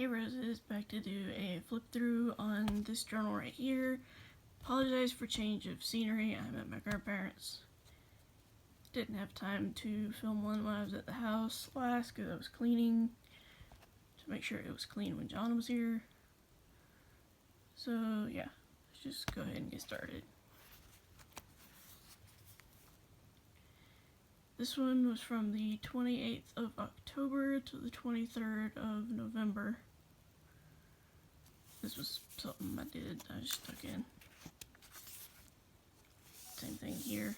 Hey Roses, back to do a flip through on this journal right here. Apologize for change of scenery. I'm at my grandparents'. Didn't have time to film one when I was at the house last because I was cleaning to make sure it was clean when John was here. So yeah, let's just go ahead and get started. This one was from the 28th of October to the 23rd of November. This was something I did, I just stuck in. Same thing here.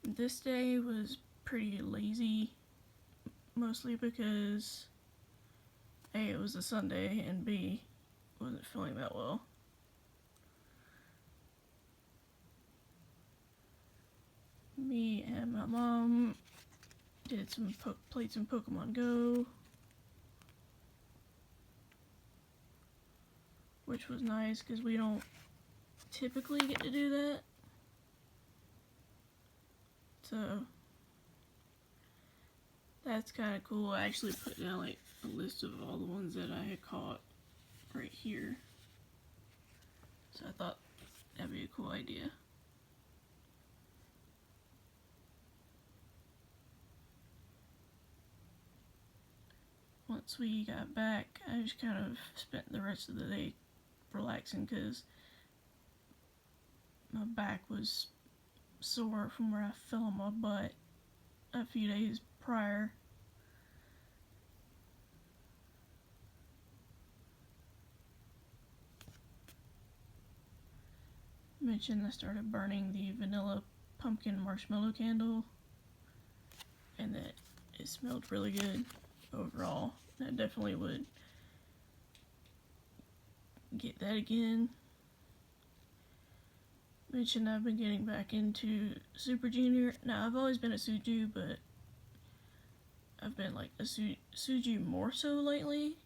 This day was pretty lazy, mostly because A, it was a Sunday, and B, wasn't feeling that well. Me and my mom did played some Pokemon Go, which was nice because we don't typically get to do that. So that's kind of cool. I actually put down like a list of all the ones that I had caught right here. So I thought that'd be a cool idea. Once we got back, I just kind of spent the rest of the day relaxing because my back was sore from where I fell on my butt a few days prior. Mentioned I started burning the vanilla pumpkin marshmallow candle and that it smelled really good overall. I definitely would get that again. Mentioned I've been getting back into Super Junior. Now I've always been a Suju, but I've been like a Suju more so lately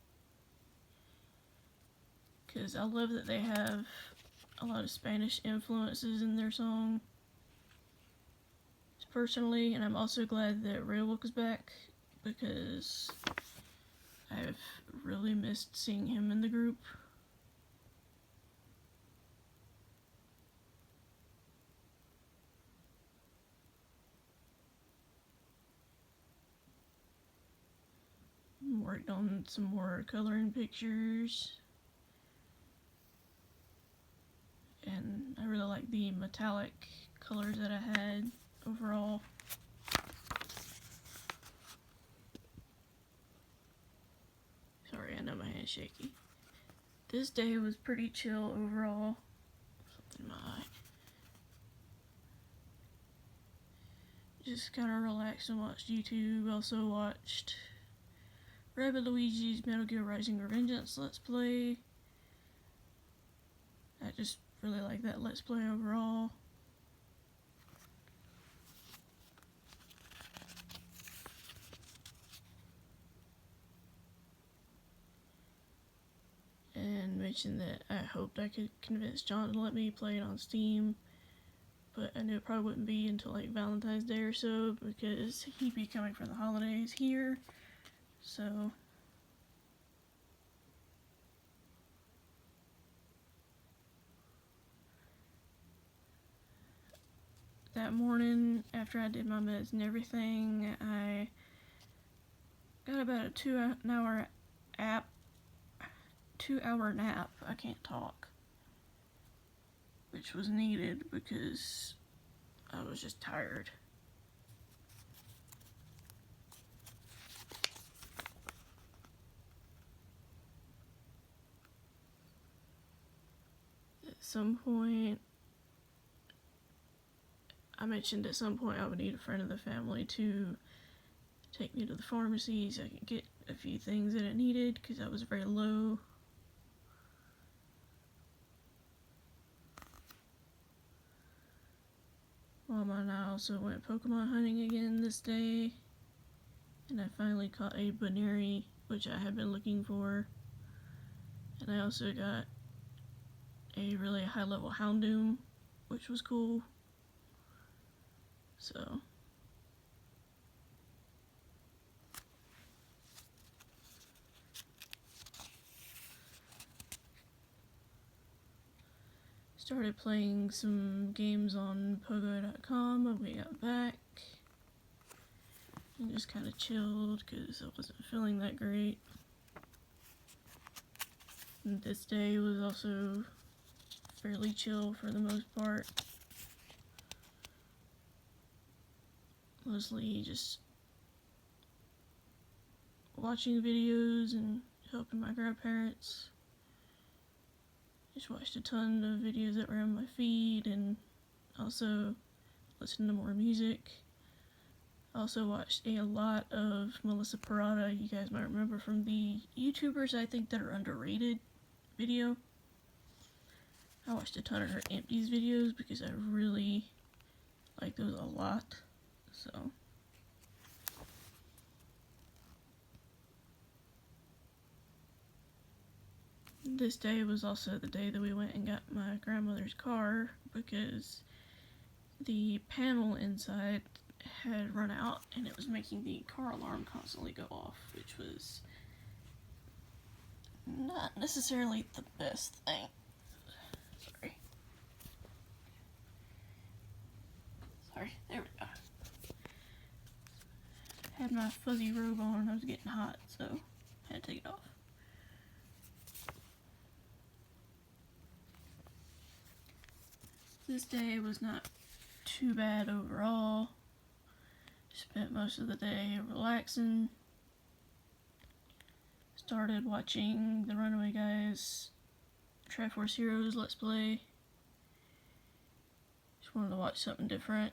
because I love that they have a lot of Spanish influences in their song personally, and I'm also glad that Railwalk is back because I've really missed seeing him in the group. Worked on some more coloring pictures, and I really like the metallic colors that I had overall. Sorry, I know my hand's shaky. This day was pretty chill overall. Something in my eye. Just kind of relaxed and watched YouTube. Also watched Rabbit Luigi's Metal Gear Rising Revengeance Let's Play. I just really like that Let's Play overall. And mentioned that I hoped I could convince John to let me play it on Steam, but I knew it probably wouldn't be until like Valentine's Day or so because he'd be coming for the holidays here. So that morning, after I did my meds and everything, I got about a 2-hour nap. I can't talk, which was needed because I was just tired. At some point, I mentioned at some point I would need a friend of the family to take me to the pharmacy so I could get a few things that I needed because I was very low. Mom and I also went Pokemon hunting again this day, and I finally caught a Baneri, which I had been looking for, and I also got a really high level Houndoom, which was cool. So Started playing some games on Pogo.com when we got back. And just kind of chilled because I wasn't feeling that great. And this day was also fairly chill for the most part. Mostly just watching videos and helping my grandparents. Just watched a ton of videos that were on my feed and also listened to more music. I also watched a lot of Melissa Parada. You guys might remember from the YouTubers I think that are underrated video. I watched a ton of her empties videos because I really like those a lot. So this day was also the day that we went and got my grandmother's car because the panel inside had run out and it was making the car alarm constantly go off, which was not necessarily the best thing. Sorry, there we go. Had my fuzzy robe on and I was getting hot, so I had to take it off. This day was not too bad overall. Spent most of the day relaxing. Started watching the Runaway Guys Triforce Heroes Let's Play. Just wanted to watch something different.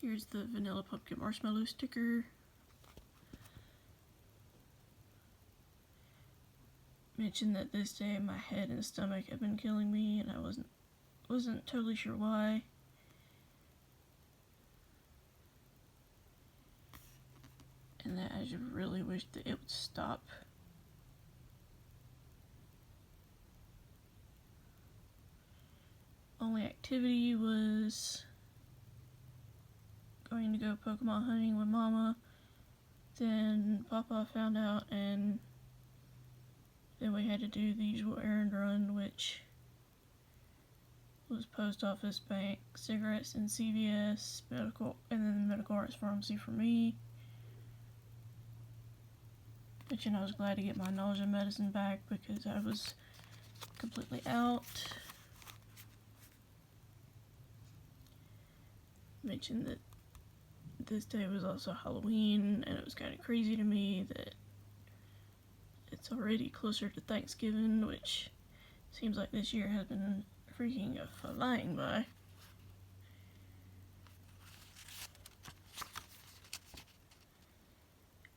Here's the vanilla pumpkin marshmallow sticker. Mentioned that this day my head and stomach have been killing me and I wasn't totally sure why. And that I just really wish that it would stop. Only activity was going to go Pokemon hunting with Mama. Then Papa found out and then we had to do the usual errand run, which was post office, bank, cigarettes, and CVS, medical, and then the medical arts pharmacy for me. But I was glad to get my nausea medicine back because I was completely out. Mentioned that this day was also Halloween, and it was kind of crazy to me that it's already closer to Thanksgiving, which seems like this year has been freaking flying by.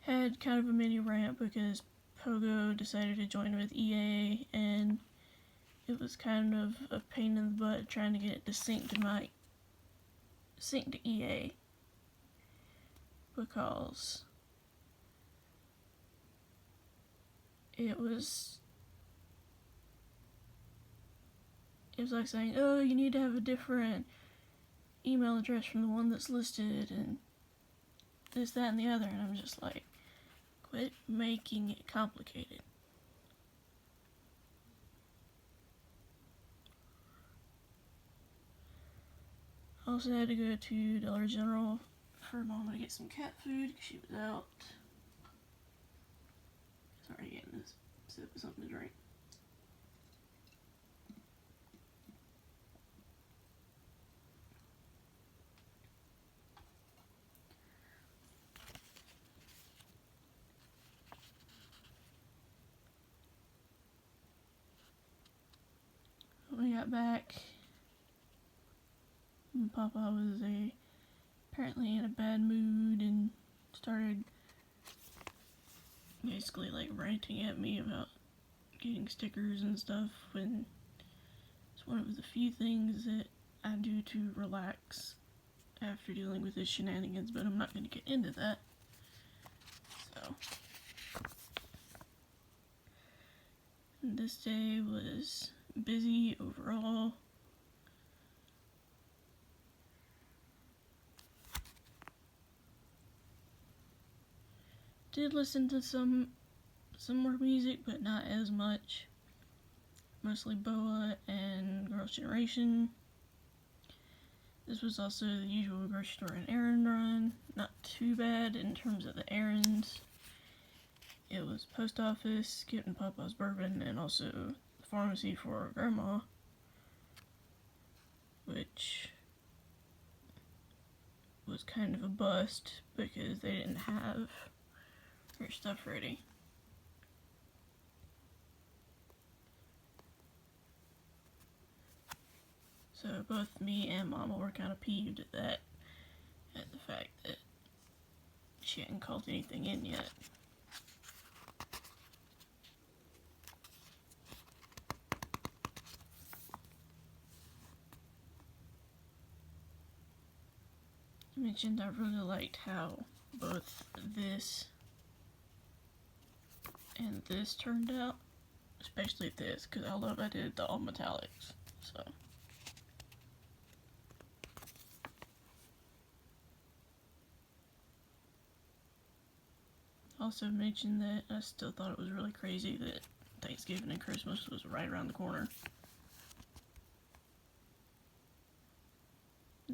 Had kind of a mini rant because Pogo decided to join with EA, and it was kind of a pain in the butt trying to get it to sync to EA because it was like saying, oh, you need to have a different email address from the one that's listed and this, that, and the other, and I'm just like, quit making it complicated. Also had to go to Dollar General for Mama to get some cat food because she was out. Sorry, getting this sip of something to drink. When we got back, Papa was apparently in a bad mood and started basically like ranting at me about getting stickers and stuff when it's one of the few things that I do to relax after dealing with his shenanigans, but I'm not going to get into that. So, this day was busy overall. Did listen to some more music, but not as much. mostly BOA and Girls' Generation. This was also the usual grocery store and errand run. Not too bad in terms of the errands. It was post office, getting Papa's bourbon, and also the pharmacy for Grandma, which was kind of a bust because they didn't have her stuff ready. So both me and Mama were kind of peeved at that, at the fact that she hadn't called anything in yet. I mentioned I really liked how both this and this turned out, especially this, because I love I did the all metallics, so. Also mentioned that I still thought it was really crazy that Thanksgiving and Christmas was right around the corner.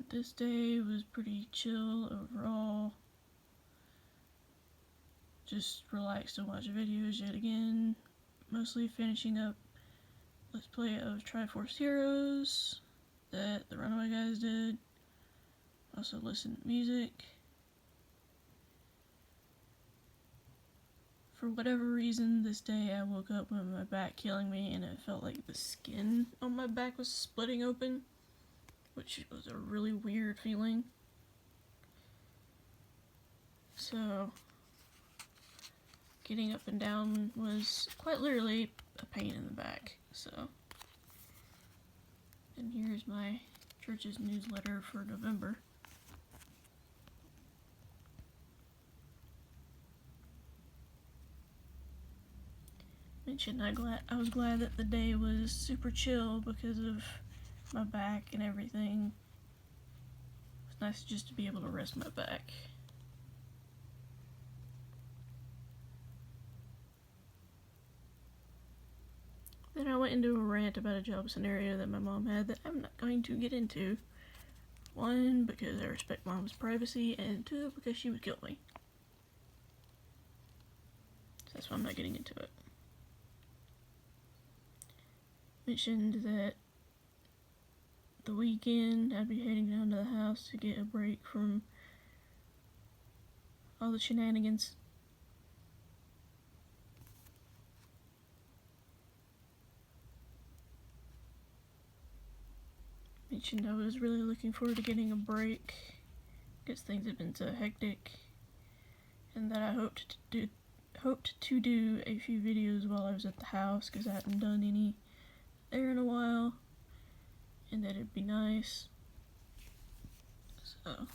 This day was pretty chill overall. Just relaxed and watched videos yet again. Mostly finishing up Let's Play of Triforce Heroes that the Runaway guys did. Also listened to music. For whatever reason, this day I woke up with my back killing me and it felt like the skin on my back was splitting open, which was a really weird feeling. So, getting up and down was quite literally a pain in the back, so. And here's my church's newsletter for November. Mentioned I was glad that the day was super chill because of my back and everything. It's nice just to be able to rest my back. Then I went into a rant about a job scenario that my mom had that I'm not going to get into. One, because I respect Mom's privacy, and two, because she would kill me. So that's why I'm not getting into it. Mentioned that the weekend I'd be heading down to the house to get a break from all the shenanigans. Mentioned I was really looking forward to getting a break because things had been so hectic, and that I hoped to do a few videos while I was at the house because I hadn't done any there in a while, and that it'd be nice. So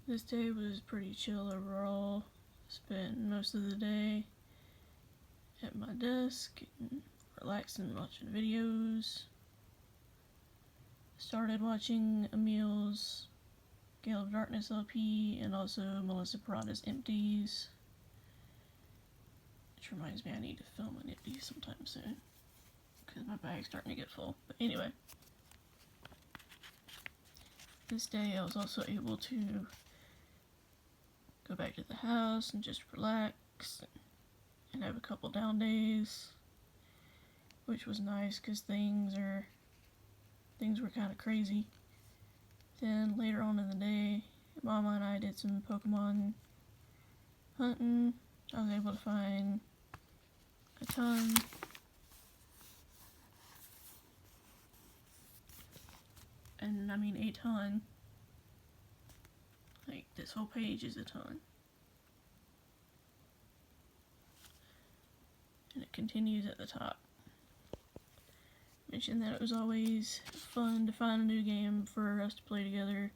this day was pretty chill overall. Spent most of the day at my desk and relaxing, watching videos. Started watching Emil's Gale of Darkness LP and also Melissa Parada's Empties. Which reminds me I need to film an empty sometime soon because my bag's starting to get full. But anyway, this day I was also able to go back to the house and just relax and have a couple down days, which was nice because things were kind of crazy. Then later on in the day, Mama and I did some Pokemon hunting. I was able to find a ton. And I mean a ton. Like, this whole page is a ton. And it continues at the top. Mentioned that it was always fun to find a new game for us to play together,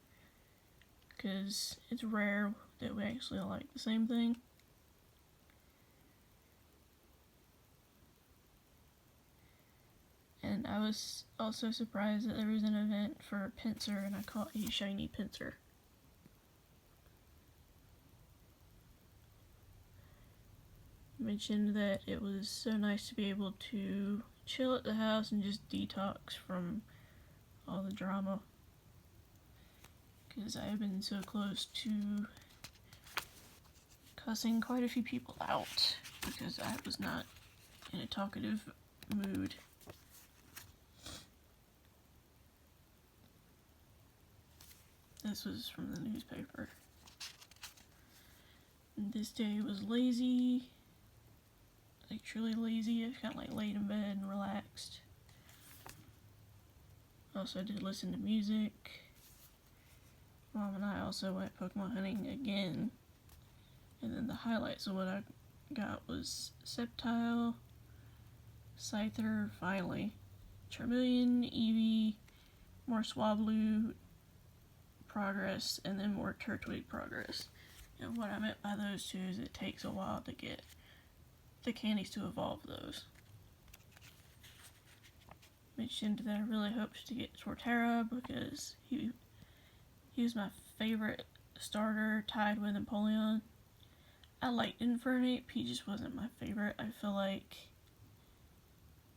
because it's rare that we actually like the same thing. And I was also surprised that there was an event for Pinsir, and I caught a shiny Pinsir. mentioned that it was so nice to be able to chill at the house and just detox from all the drama, because I have been so close to cussing quite a few people out because I was not in a talkative mood. This was from the newspaper. This day was lazy, like truly lazy. I kind of like laid in bed and relaxed. Also, I did listen to music. Mom and I also went Pokemon hunting again. And then the highlights of what I got was Sceptile, Scyther, finally, Charmeleon, Eevee, more Swablu progress, and then more Turtwig progress. And what I meant by those two is it takes a while to get the candies to evolve those. Mentioned that I really hoped to get Torterra because he was my favorite starter, tied with Empoleon. I liked Infernape, he just wasn't my favorite. I feel like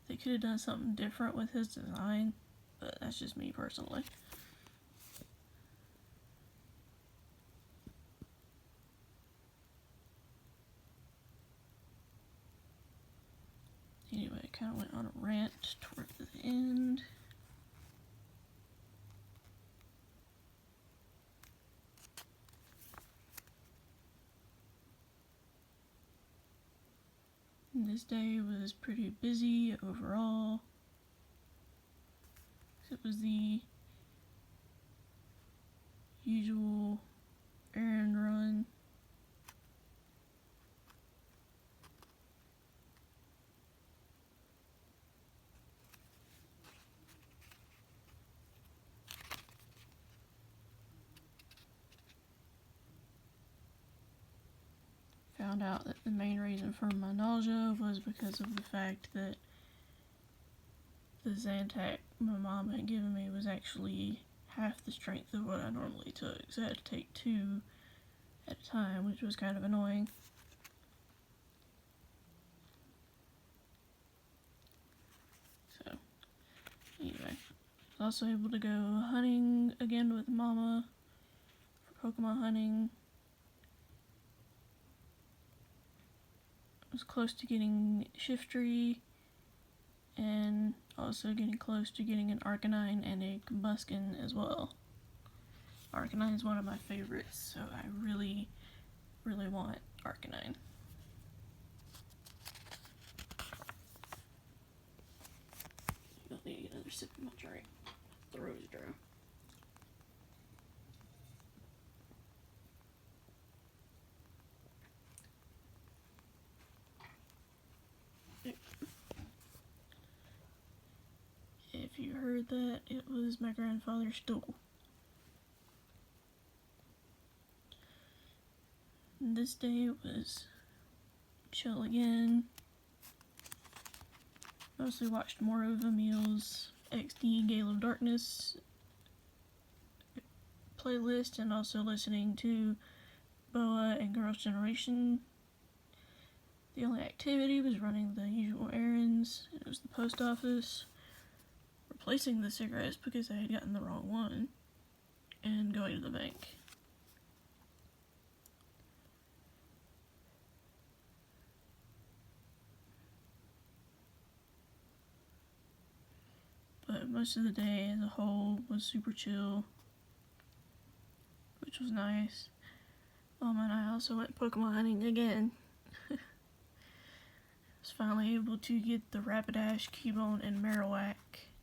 they could have done something different with his design, but that's just me personally. Anyway, I kind of went on a rant towards the end. And this day was pretty busy overall. It was the usual errand run. Found out that the main reason for my nausea was because of the fact that the Zantac my mom had given me was actually half the strength of what I normally took, so I had to take 2 at a time, which was kind of annoying. So, anyway, I was also able to go hunting again with Mama for Pokemon hunting. I was close to getting Shiftry, and also getting close to getting an Arcanine and a Combuskin as well. Arcanine is one of my favorites, so I really, really want Arcanine. I'll need to get another sip of my drink. The throat is dry. If you heard that, it was my grandfather's stool. And this day was chill again. Mostly watched more of Emil's XD Gale of Darkness playlist, and also listening to Boa and Girls' Generation. The only activity was running the usual errands. It was the post office, replacing the cigarettes because I had gotten the wrong one, and going to the bank. But most of the day as a whole was super chill, which was nice. And I also went Pokemon hunting again. I was finally able to get the Rapidash, Cubone, and Marowak,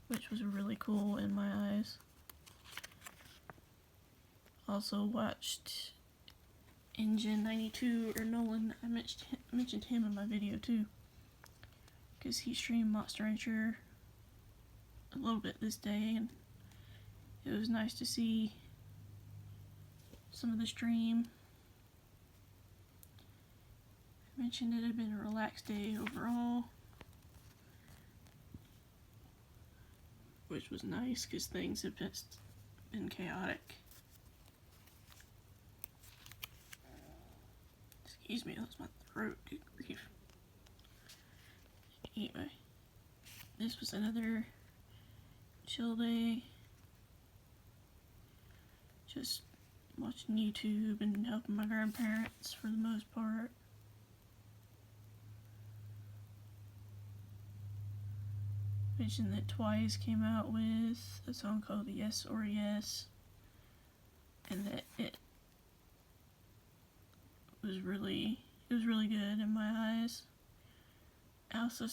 which was really cool in my eyes. Also watched Engine 92, or Nolan. I mentioned him in my video too, because he streamed Monster Rancher a little bit this day, and it was nice to see some of the stream. I mentioned it had been a relaxed day overall, which was nice because things have just been chaotic. Excuse me, that was my throat. Good grief. Anyway, this was another chill day. Just watching YouTube and helping my grandparents for the most part. Mentioned that Twice came out with a song called Yes or Yes, and that it was really good in my eyes. I also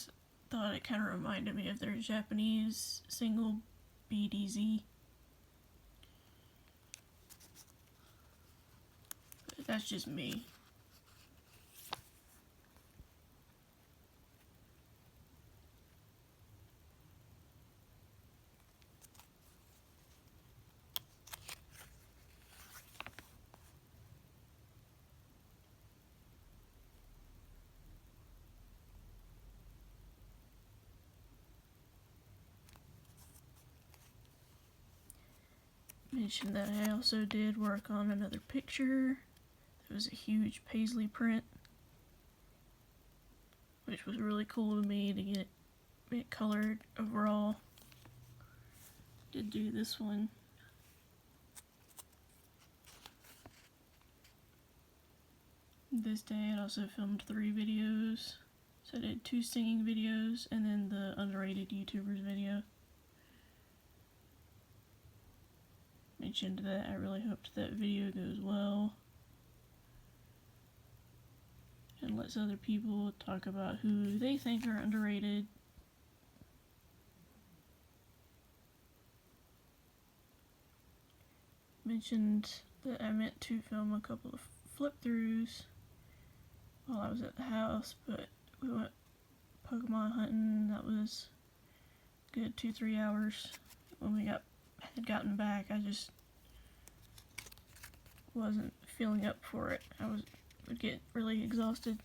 thought it kind of reminded me of their Japanese single BDZ. But that's just me. Mentioned that I also did work on another picture. It was a huge paisley print, which was really cool to me to get it colored overall. Did do this one. This day I also filmed 3 videos. So I did 2 singing videos and then the underrated YouTubers video. Mentioned that I really hoped that video goes well and lets other people talk about who they think are underrated. Mentioned that I meant to film a couple of flip-throughs while I was at the house, but we went Pokemon hunting. That was a good 2-3 hours. When we had gotten back, I just wasn't feeling up for it. Would get really exhausted.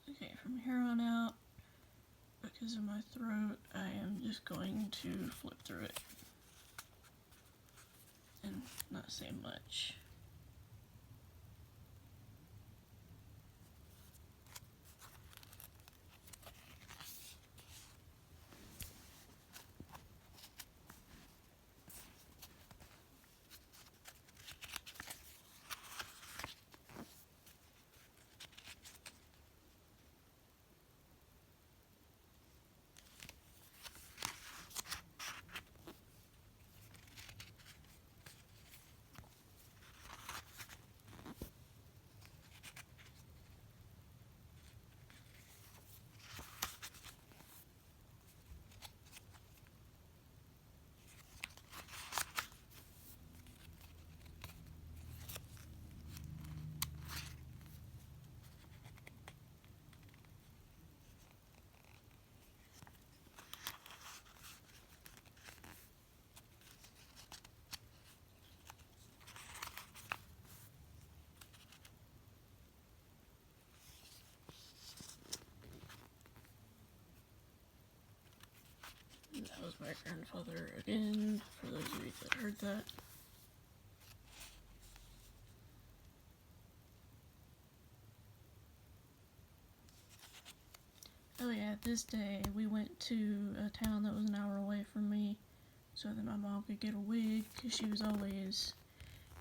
Okay, from here on out, because of my throat, I am just going to flip through it and not say much. That was my grandfather again, for those of you that heard that. Oh yeah, this day we went to a town that was an hour away from me so that my mom could get a wig, because she was always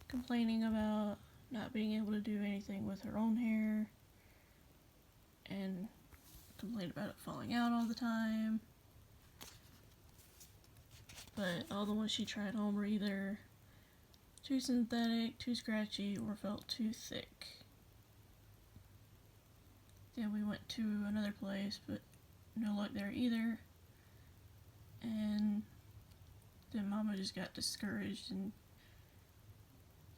complaining about not being able to do anything with her own hair and complained about it falling out all the time. But all the ones she tried home were either too synthetic, too scratchy, or felt too thick. Then we went to another place, but no luck there either. And then Mama just got discouraged and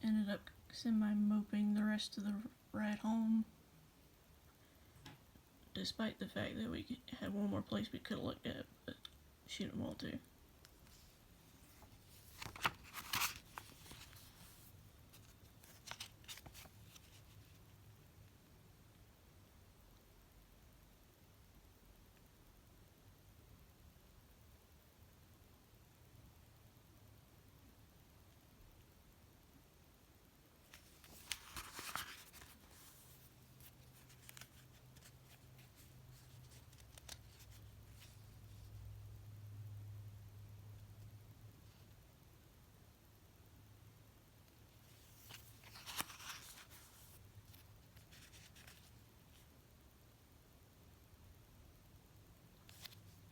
ended up semi-moping the rest of the ride home. Despite the fact that we had one more place we could have looked at, but she didn't want to.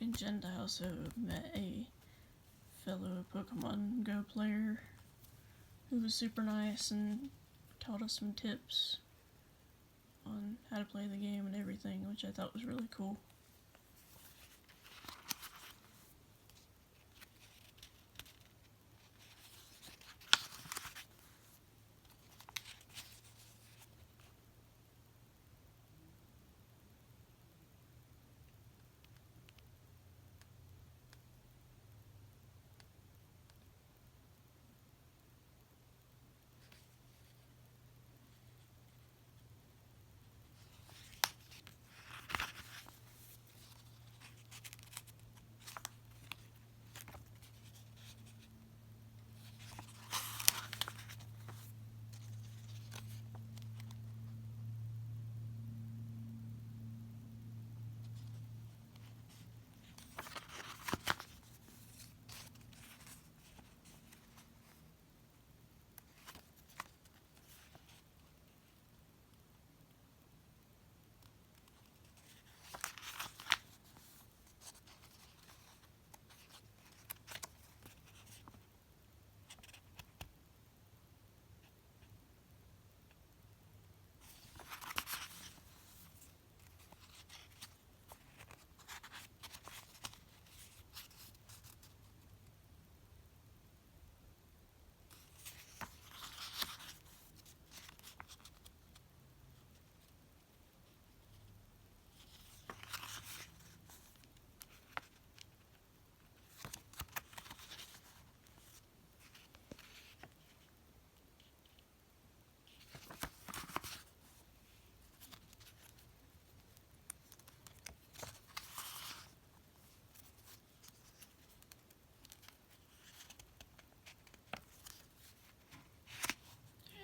in Gent, I also met a fellow Pokemon Go player who was super nice and taught us some tips on how to play the game and everything, which I thought was really cool.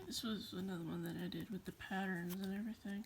This was another one that I did with the patterns and everything.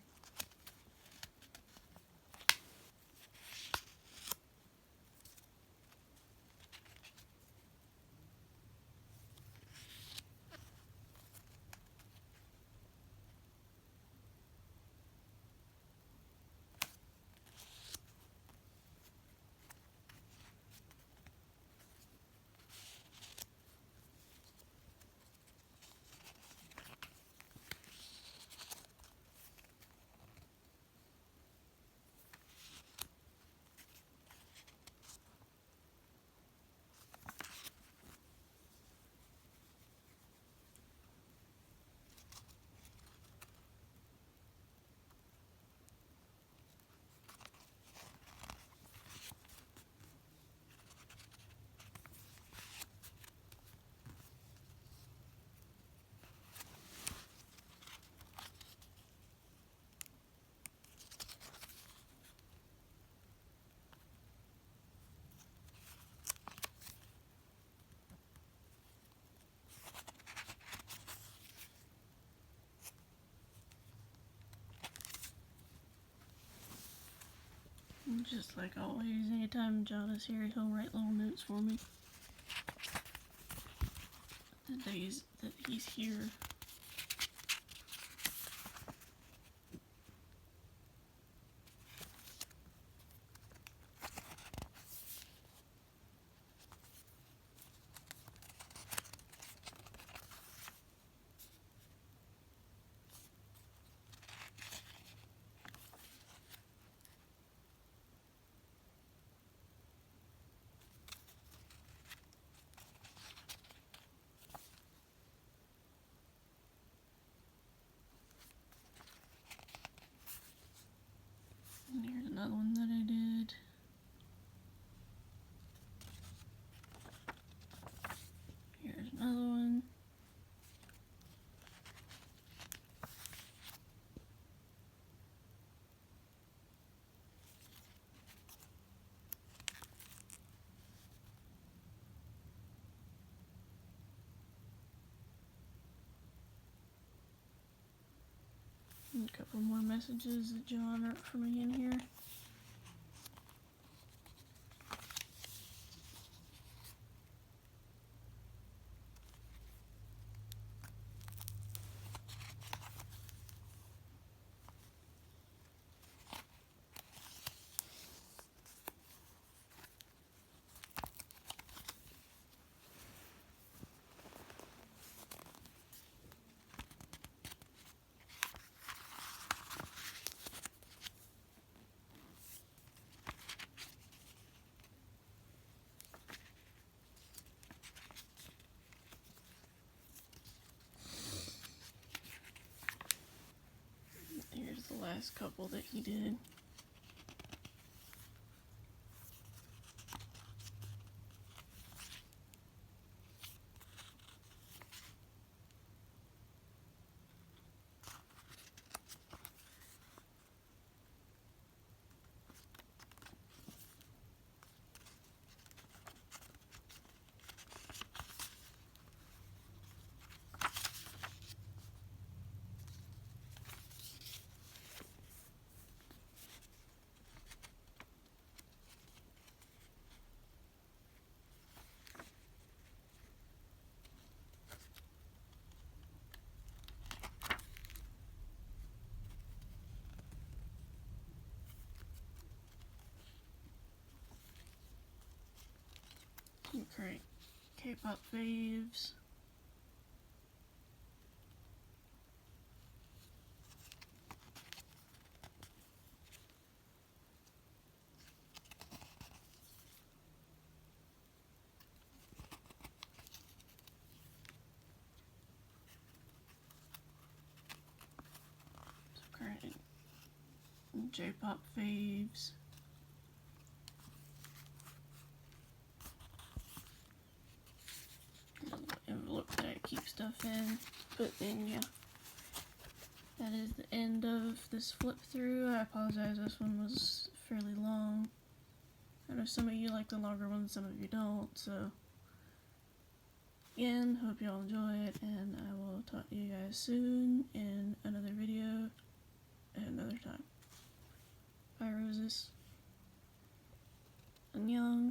And just like always, anytime John is here, he'll write little notes for me. The days that he's here. And here's another one that I did. Here's another one. And a couple more messages that John wrote for me in here. last couple that he did. Some current K-pop faves. Some current J-pop faves. Envelope that I keep stuff in. But then, yeah. That is the end of this flip through. I apologize, this one was fairly long. I know some of you like the longer ones, some of you don't, so again, hope you all enjoy it, and I will talk to you guys soon in another video at another time. Bye, roses. Annyeong.